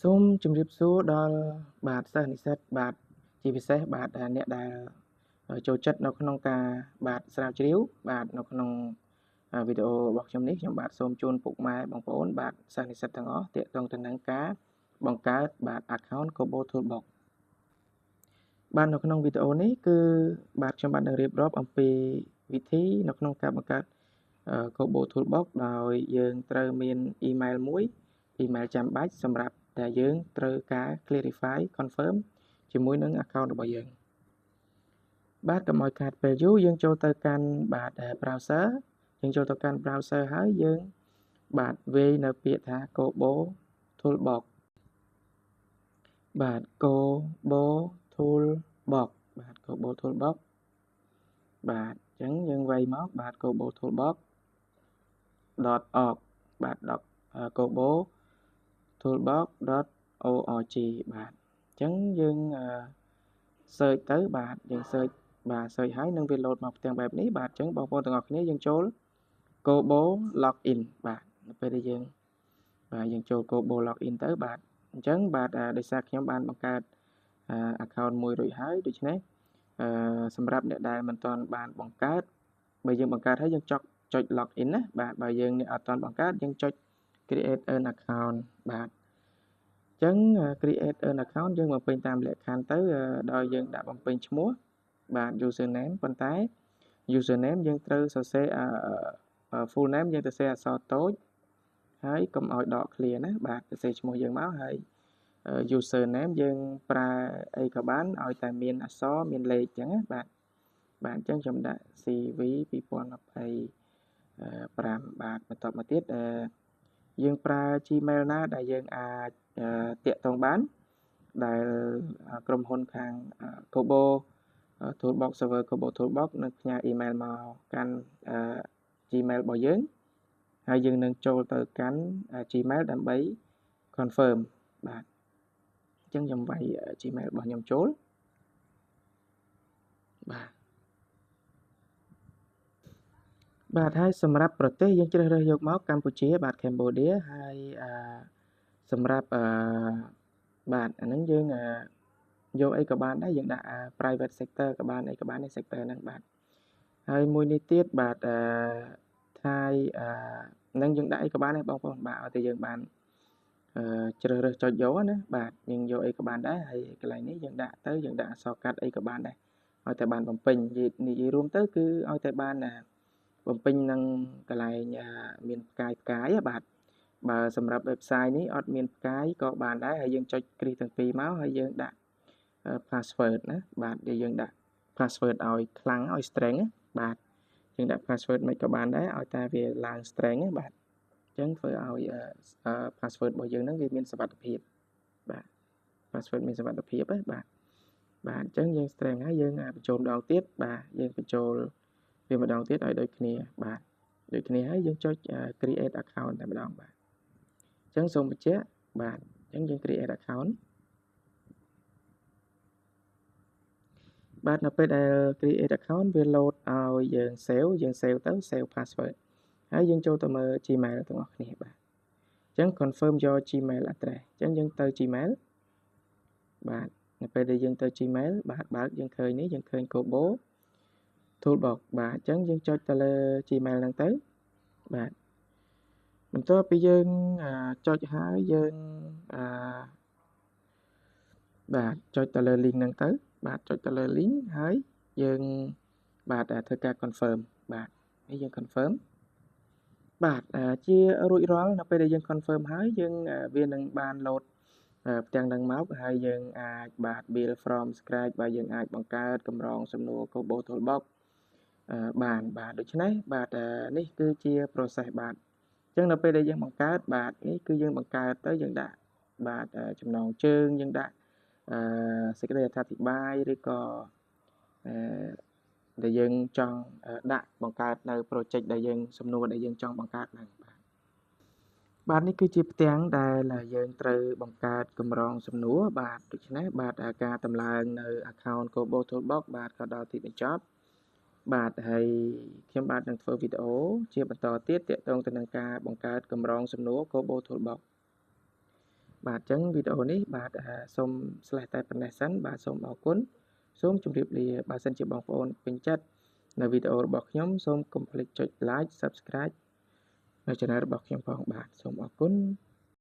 សូមជម្រាបសួរដល់បាទសិស្សនិស្សិតបាទជាពិសេសបាទអ្នកដែលចូលចិត្តនៅក្នុងការបាទស្រាវជ្រាវបាទនៅក្នុងវីដេអូរបស់ខ្ញុំនេះខ្ញុំបាទសូមជូនពុកម៉ែបងប្អូនបាទសិស្សនិស្សិតទាំងអស់ទាក់ទងទៅនឹងការបង្កើតបាទ account Kobo Toolbox បាទនៅក្នុងវីដេអូនេះគឺបាទខ្ញុំបាទនឹងរៀបរាប់អំពីវិធីនៅក្នុងការបង្កើត Kobo Toolbox ដោយយើងត្រូវមាន email មួយ email ចាំបាច់សម្រាប់តែយើងត្រូវការ clarify confirm ជាមួយនឹង account របស់យើងបាទកុំឲ្យខាតពេលយូរយើងចូលទៅកាន់បាទ browser យើងចូលទៅកាន់ browser ហើយយើងបាទវាយនៅពាក្យថា Kobo Toolbox បាទ Kobo Toolbox បាទ Kobo Toolbox បាទអញ្ចឹងយើងវាយមកបាទ Kobo Toolbox .org បាទ Kobo toolbox.org បាទអញ្ចឹងយើង search ទៅបាទយើង search បាទ search ហើយនឹងវា load មកផ្ទាំងបែបនេះបាទអញ្ចឹងបងប្អូនទាំងអស់គ្នាយើងចូល Kobo login បាទនៅពេលដែលយើងចូល Kobo login ទៅបាទអញ្ចឹងបាទដោយសារខ្ញុំបានបង្កើតaccount មួយរួចហើយដូច្នេះសម្រាប់អ្នកដែលមិនទាន់បានបង្កើតបើយើងបង្កើតហើយយើងចុច login ណាបាទបើយើងអ្នកអត់ទាន់បង្កើតយើងចុច create an account បាទអញ្ចឹង create an account យើងបំពេញតាមលក្ខខណ្ឌទៅដោយយើងដាក់បំពេញឈ្មោះបាទ username ប៉ុន្តែ username យើងត្រូវសរសេរfull name យើងសរសេរអក្សរតូចហើយកុំឲ្យដក clear ណាបាទសរសេរឈ្មោះយើងមកហើយ username យើងប្រើអីក៏បានឲ្យតែមានអក្សរមានលេខអញ្ចឹងណាបាទអញ្ចឹងខ្ញុំដាក់ CV 2025បាទបន្តមកទៀតយើងប្រើ Gmail ណាដែលយើងអាចតាក់ទងបានដែលក្រុមហ៊ុនខាង Kobo Toolbox server Kobo Toolbox នឹងផ្ញើ email មកកាន់ Gmail របស់យើងហើយយើងនឹងចូលទៅកាន់ Gmail ដើម្បី confirm បាទអញ្ចឹងខ្ញុំវាយ Gmail របស់ខ្ញុំចូលបាទហើយសម្រាប់ប្រទេសយើងជ្រើសរើសយកមកកម្ពុជាបាទ Cambodia ហើយសម្រាប់បាទអាហ្នឹងយើងយកអីក៏បានដែរយើងដាក់ private sector ក៏បានអីក៏បាន sector ហ្នឹងបាទហើយមួយនេះទៀតបាទThai ហ្នឹងយើងដាក់អីក៏បានដែរបងប្អូនបាទឲ្យតែយើងបានជ្រើសរើសចុចយកណាបាទយើងយកអីក៏បានដែរហើយកន្លែងនេះយើងដាក់ទៅយើងដាក់អក្សរកាត់អីក៏បានដែរឲ្យតែបានបំពេញនិយាយរួមទៅគឺឲ្យតែបានបំពេញនឹងកន្លែងមានផ្កាយបាទបើសម្រាប់ website នេះអត់មានផ្កាយក៏បានដែរហើយយើងចុចគ្រីសទាំងពីរមកហើយយើងដាក់ password ណាបាទយើងដាក់ password ឲ្យខ្លាំងឲ្យ strength ណាបាទយើងដាក់ password មិនក៏បានដែរឲ្យតែវាឡើង strength ណាបាទអញ្ចឹងធ្វើឲ្យ password របស់យើងហ្នឹងវាមានសុវត្ថិភាពបាទ password មានសុវត្ថិភាពណាបាទអញ្ចឹងយើង strength ហើយយើងបញ្ចូលម្ដងទៀតបាទយើងបញ្ចូលវាម្ដងទៀតឲ្យដូចគ្នាបាទដូចគ្នាហើយយើងចុច create account តែម្ដងបាទអញ្ចឹងសូមបញ្ជាក់បាទអញ្ចឹងយើង create account បាទនៅពេលដែល create account វា load ឲ្យយើង save ទៅ save password ហើយយើងចូលទៅមើល Gmail ទាំងអស់គ្នាបាទអញ្ចឹង confirm your Gmail address អញ្ចឹងយើងទៅ Gmail បាទនៅពេលដែលយើងទៅ Gmail បាទបើកយើងឃើញនេះយើងឃើញ Kobo Toolbox បាទអញ្ចឹងយើងចុចទៅលើ Gmail ហ្នឹងទៅបាទបន្ទាប់ពីយើងចុចហើយយើងបាទចុចទៅលើ link ហ្នឹងទៅបាទចុចទៅលើ link ហើយយើងបាទធ្វើការ confirm បាទហើយយើង confirm បាទជារួចរាល់នៅពេលដែលយើង confirm ហើយយើងវានឹងបាន load ផ្ទាំងហ្នឹងមកហើយយើងអាចបាទ build from scratch បាទយើងអាចបង្កើតកម្រងសំណួរ Kobo Toolbox បានបាទដូច្នេះបាទនេះគឺជា process បាទអញ្ចឹងនៅពេលដែលយើងបង្កើតបាទនេះគឺយើងបង្កើតទៅយើងដាក់បាទចំណងជើងយើងដាក់សេចក្តីអត្ថាធិប្បាយឬក៏ដែលយើងចង់ដាក់បង្កើតនៅ project ដែលយើងសំណួរដែលយើងចង់បង្កើតហ្នឹងបាទនេះគឺជាផ្ទាំងដែលយើងត្រូវបង្កើតកម្រងសំណួរបាទដូច្នេះបាទការតម្លើងនៅ account Kobo Toolbox បាទក៏ដល់ទីបញ្ចប់បាទហើយខ្ញុំបាទនឹងធ្វើវីដេអូជាបន្តទៀតទាក់ទងទៅនឹងការបង្កើតកម្រងសំណួរ Kobo Toolbox បាទអញ្ចឹងវីដេអូនេះបាទសូមស្លេះតែប៉ុណ្ណេះសិនបាទសូមអរគុណសូមជម្រាបលាបើសិនជាបងប្អូនពេញចិត្តនៅវីដេអូរបស់ខ្ញុំសូមកុំភ្លេចចុច like Subscribe នៅ Channel របស់ខ្ញុំផងបាទសូមអរគុណ